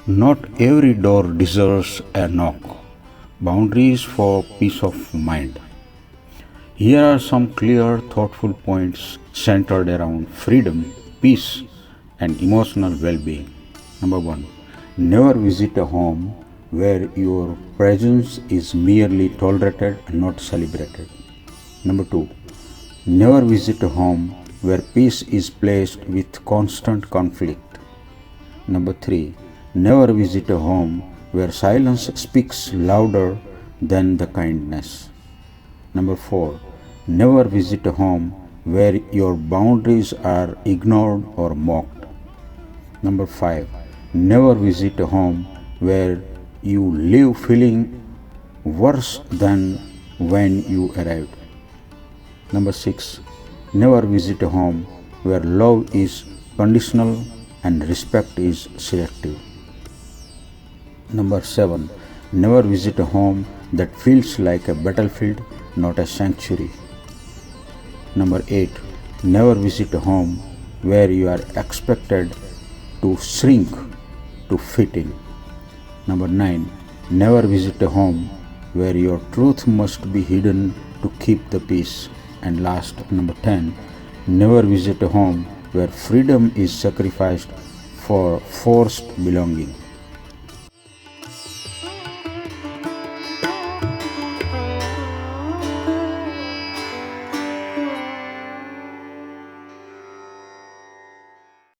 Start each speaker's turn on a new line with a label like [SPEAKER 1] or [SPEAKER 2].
[SPEAKER 1] Not every door deserves a knock. Boundaries for peace of mind. Here are some clear, thoughtful points centered around freedom, peace, and emotional well being. Number one, never visit a home where your presence is merely tolerated and not celebrated. Number two, never visit a home where peace is placed with constant conflict. Number three, never visit a home where silence speaks louder than the kindness. Number four, never visit a home where your boundaries are ignored or mocked. Number five, never visit a home where you leave feeling worse than when you arrived. Number six, never visit a home where love is conditional and respect is selective. Number seven, never visit a home that feels like a battlefield, not a sanctuary. Number eight, never visit a home where you are expected to shrink to fit in. Number nine, never visit a home where your truth must be hidden to keep the peace. And last, number 10, never visit a home where freedom is sacrificed for forced belonging.